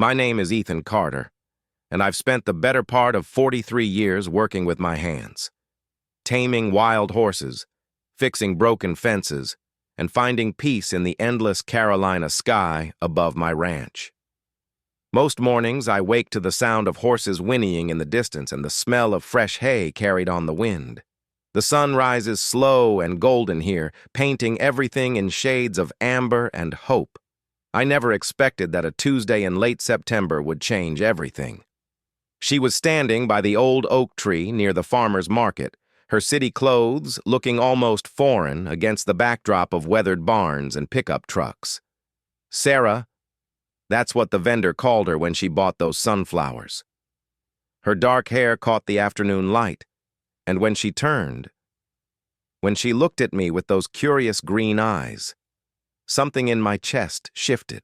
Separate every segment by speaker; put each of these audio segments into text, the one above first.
Speaker 1: My name is Ethan Carter, and I've spent the better part of 43 years working with my hands, taming wild horses, fixing broken fences, and finding peace in the endless Carolina sky above my ranch. Most mornings I wake to the sound of horses whinnying in the distance and the smell of fresh hay carried on the wind. The sun rises slow and golden here, painting everything in shades of amber and hope. I never expected that a Tuesday in late September would change everything. She was standing by the old oak tree near the farmer's market, her city clothes looking almost foreign against the backdrop of weathered barns and pickup trucks. Sarah, that's what the vendor called her when she bought those sunflowers. Her dark hair caught the afternoon light, and when she looked at me with those curious green eyes, something in my chest shifted,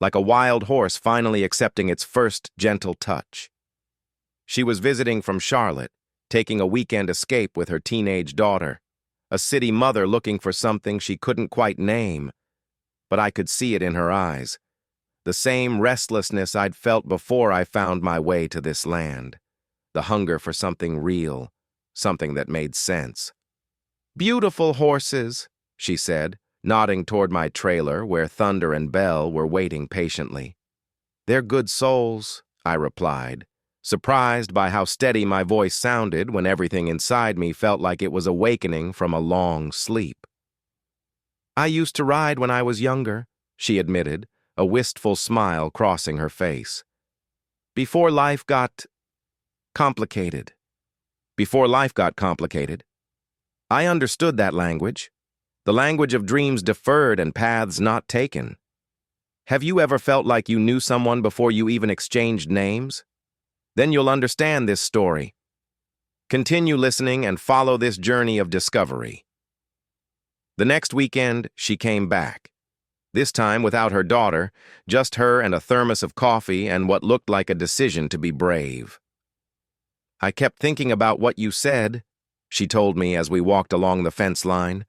Speaker 1: like a wild horse finally accepting its first gentle touch. She was visiting from Charlotte, taking a weekend escape with her teenage daughter, a city mother looking for something she couldn't quite name, but I could see it in her eyes, the same restlessness I'd felt before I found my way to this land, the hunger for something real, something that made sense. "Beautiful horses," she said, nodding toward my trailer where Thunder and Belle were waiting patiently. "They're good souls," I replied, surprised by how steady my voice sounded when everything inside me felt like it was awakening from a long sleep. "I used to ride when I was younger," she admitted, a wistful smile crossing her face. "Before life got complicated." Before life got complicated. I understood that language, the language of dreams deferred and paths not taken. Have you ever felt like you knew someone before you even exchanged names? Then you'll understand this story. Continue listening and follow this journey of discovery. The next weekend, she came back. This time without her daughter, just her and a thermos of coffee and what looked like a decision to be brave. "I kept thinking about what you said," she told me as we walked along the fence line,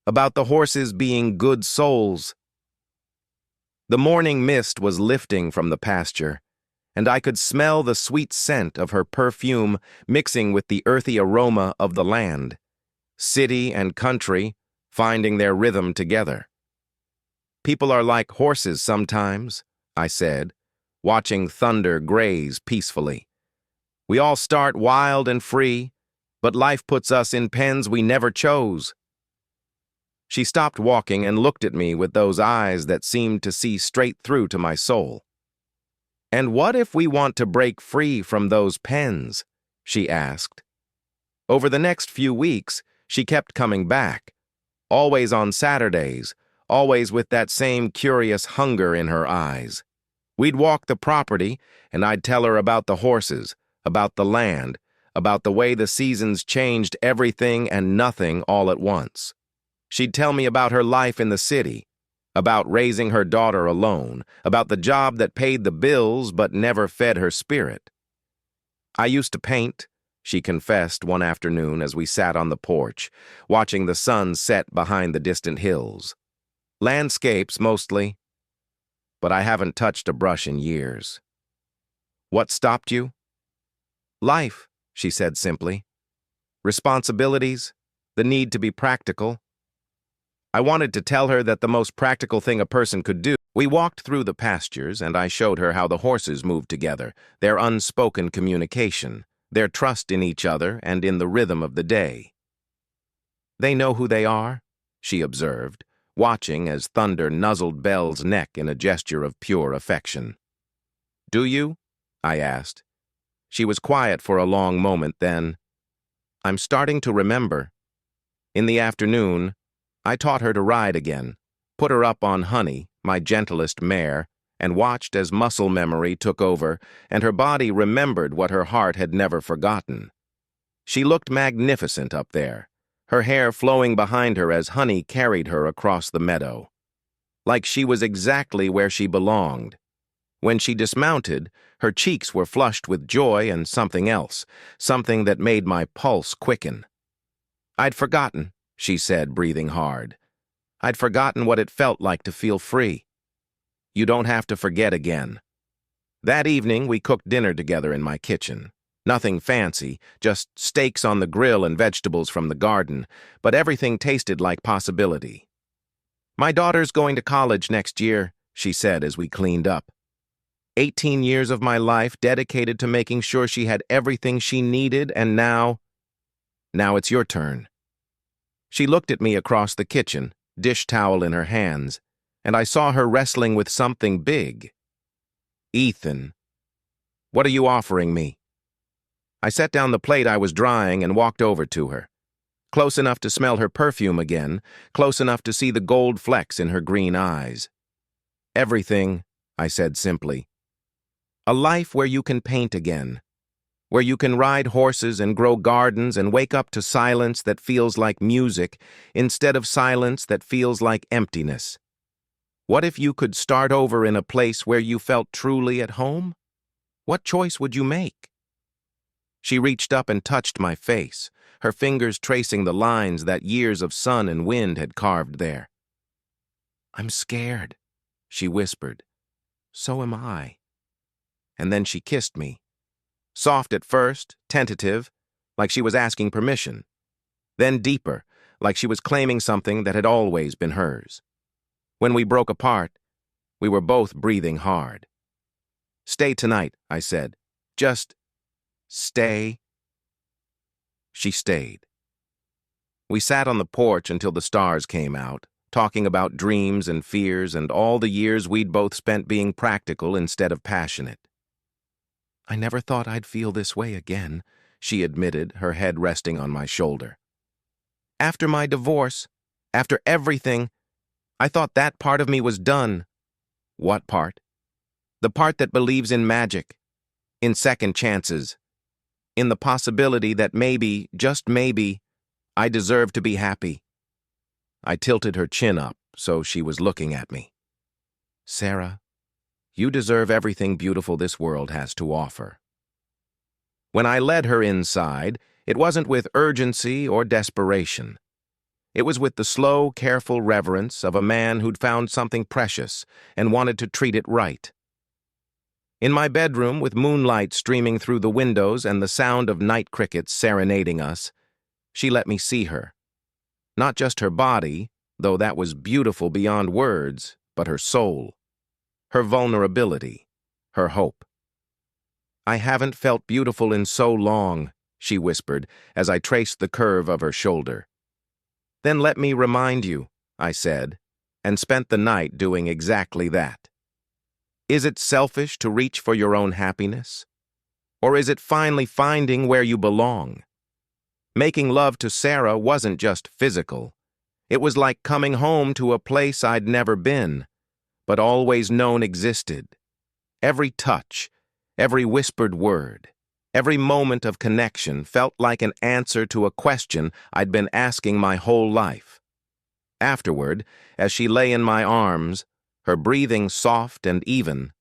Speaker 1: "about the horses being good souls." The morning mist was lifting from the pasture, and I could smell the sweet scent of her perfume mixing with the earthy aroma of the land, city and country finding their rhythm together. "People are like horses sometimes," I said, watching Thunder graze peacefully. "We all start wild and free, but life puts us in pens we never chose." She stopped walking and looked at me with those eyes that seemed to see straight through to my soul. "And what if we want to break free from those pens?" she asked. Over the next few weeks, she kept coming back, always on Saturdays, always with that same curious hunger in her eyes. We'd walk the property, and I'd tell her about the horses, about the land, about the way the seasons changed everything and nothing all at once. She'd tell me about her life in the city, about raising her daughter alone, about the job that paid the bills but never fed her spirit. "I used to paint," she confessed one afternoon as we sat on the porch, watching the sun set behind the distant hills. "Landscapes, mostly, but I haven't touched a brush in years." "What stopped you?" "Life," she said simply. "Responsibilities, the need to be practical." I wanted to tell her that the most practical thing a person could do. We walked through the pastures, and I showed her how the horses moved together, their unspoken communication, their trust in each other and in the rhythm of the day. "They know who they are," she observed, watching as Thunder nuzzled Belle's neck in a gesture of pure affection. "Do you?" I asked. She was quiet for a long moment, then, "I'm starting to remember. In the afternoon, I taught her to ride again, put her up on Honey, my gentlest mare, and watched as muscle memory took over and her body remembered what her heart had never forgotten. She looked magnificent up there, her hair flowing behind her as Honey carried her across the meadow, like she was exactly where she belonged. When she dismounted, her cheeks were flushed with joy and something else, something that made my pulse quicken. "I'd forgotten," she said, breathing hard. "I'd forgotten what it felt like to feel free." "You don't have to forget again," That evening, we cooked dinner together in my kitchen. Nothing fancy, just steaks on the grill and vegetables from the garden, but everything tasted like possibility. "My daughter's going to college next year," she said as we cleaned up. 18 years of my life dedicated to making sure she had everything she needed, and now it's your turn. She looked at me across the kitchen, dish towel in her hands, and I saw her wrestling with something big. "Ethan, what are you offering me?" I set down the plate I was drying and walked over to her. Close enough to smell her perfume again, close enough to see the gold flecks in her green eyes. "Everything," I said simply. "A life where you can paint again, where you can ride horses and grow gardens and wake up to silence that feels like music instead of silence that feels like emptiness. What if you could start over in a place where you felt truly at home? What choice would you make?" She reached up and touched my face, her fingers tracing the lines that years of sun and wind had carved there. "I'm scared," she whispered. "So am I." And then she kissed me. Soft at first, tentative, like she was asking permission. Then deeper, like she was claiming something that had always been hers. When we broke apart, we were both breathing hard. "Stay tonight," I said. "Just stay." She stayed. We sat on the porch until the stars came out, talking about dreams and fears and all the years we'd both spent being practical instead of passionate. "I never thought I'd feel this way again," she admitted, her head resting on my shoulder. "After my divorce, after everything, I thought that part of me was done." "What part?" "The part that believes in magic, in second chances, in the possibility that maybe, just maybe, I deserve to be happy." I tilted her chin up so she was looking at me. "Sarah, you deserve everything beautiful this world has to offer." When I led her inside, it wasn't with urgency or desperation. It was with the slow, careful reverence of a man who'd found something precious and wanted to treat it right. In my bedroom, with moonlight streaming through the windows and the sound of night crickets serenading us, she let me see her. Not just her body, though that was beautiful beyond words, but her soul, her vulnerability, her hope. "I haven't felt beautiful in so long," she whispered as I traced the curve of her shoulder. "Then let me remind you," I said, and spent the night doing exactly that. Is it selfish to reach for your own happiness? Or is it finally finding where you belong? Making love to Sarah wasn't just physical. It was like coming home to a place I'd never been, but always known existed. Every touch, every whispered word, every moment of connection felt like an answer to a question I'd been asking my whole life. Afterward, as she lay in my arms, her breathing soft and even,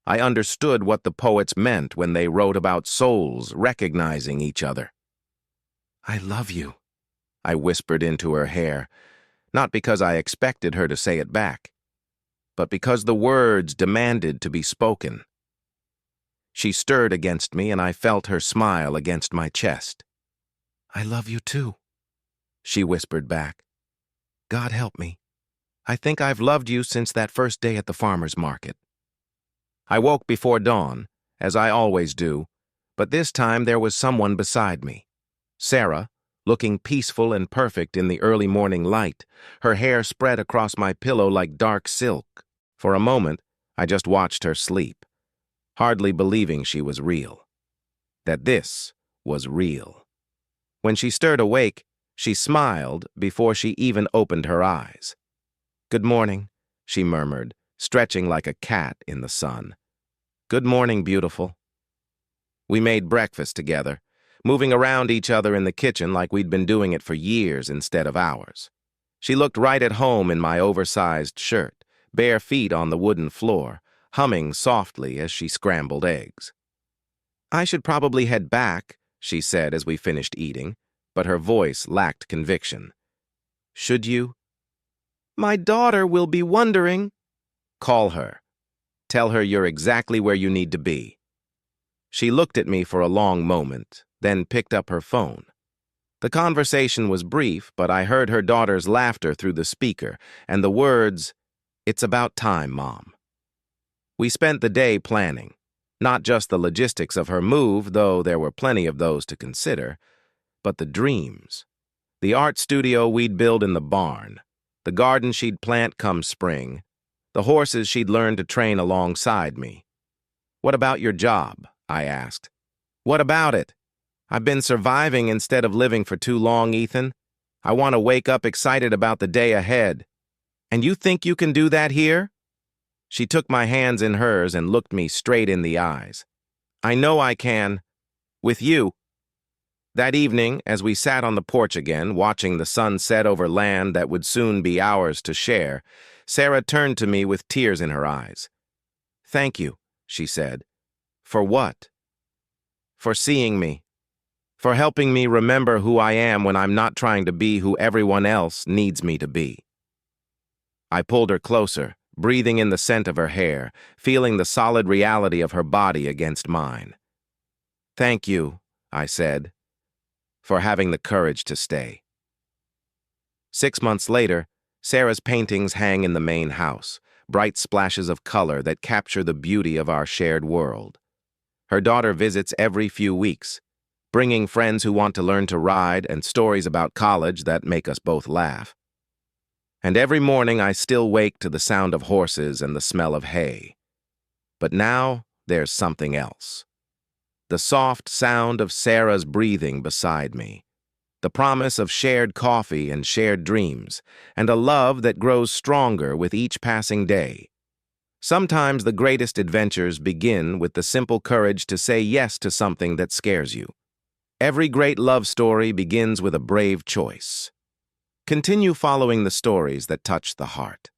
Speaker 1: I understood what the poets meant when they wrote about souls recognizing each other. "I love you," I whispered into her hair, not because I expected her to say it back, but because the words demanded to be spoken. She stirred against me, and I felt her smile against my chest. "I love you too," she whispered back. "God help me. I think I've loved you since that first day at the farmer's market." I woke before dawn, as I always do, but this time there was someone beside me. Sarah, looking peaceful and perfect in the early morning light, her hair spread across my pillow like dark silk. For a moment, I just watched her sleep, hardly believing she was real. That this was real. When she stirred awake, she smiled before she even opened her eyes. "Good morning," she murmured, stretching like a cat in the sun. "Good morning, beautiful." We made breakfast together, moving around each other in the kitchen like we'd been doing it for years instead of hours. She looked right at home in my oversized shirt, bare feet on the wooden floor, humming softly as she scrambled eggs. "I should probably head back," she said as we finished eating, but her voice lacked conviction. "Should you?" "My daughter will be wondering." "Call her." Tell her you're exactly where you need to be." She looked at me for a long moment, then picked up her phone. The conversation was brief, but I heard her daughter's laughter through the speaker and the words, "It's about time, Mom." We spent the day planning, not just the logistics of her move, though there were plenty of those to consider, but the dreams. The art studio we'd build in the barn, the garden she'd plant come spring, the horses she'd learn to train alongside me. "What about your job?" I asked. "What about it? I've been surviving instead of living for too long, Ethan. I want to wake up excited about the day ahead. And you think you can do that here?" She took my hands in hers and looked me straight in the eyes. "I know I can. With you." That evening, as we sat on the porch again, watching the sun set over land that would soon be ours to share, Sarah turned to me with tears in her eyes. "Thank you," she said. "For what?" "For seeing me. For helping me remember who I am when I'm not trying to be who everyone else needs me to be." I pulled her closer, breathing in the scent of her hair, feeling the solid reality of her body against mine. "Thank you," I said, "for having the courage to stay." 6 months later, Sarah's paintings hang in the main house, bright splashes of color that capture the beauty of our shared world. Her daughter visits every few weeks, bringing friends who want to learn to ride and stories about college that make us both laugh. And every morning I still wake to the sound of horses and the smell of hay. But now there's something else. The soft sound of Sarah's breathing beside me. The promise of shared coffee and shared dreams, and a love that grows stronger with each passing day. Sometimes the greatest adventures begin with the simple courage to say yes to something that scares you. Every great love story begins with a brave choice. Continue following the stories that touch the heart.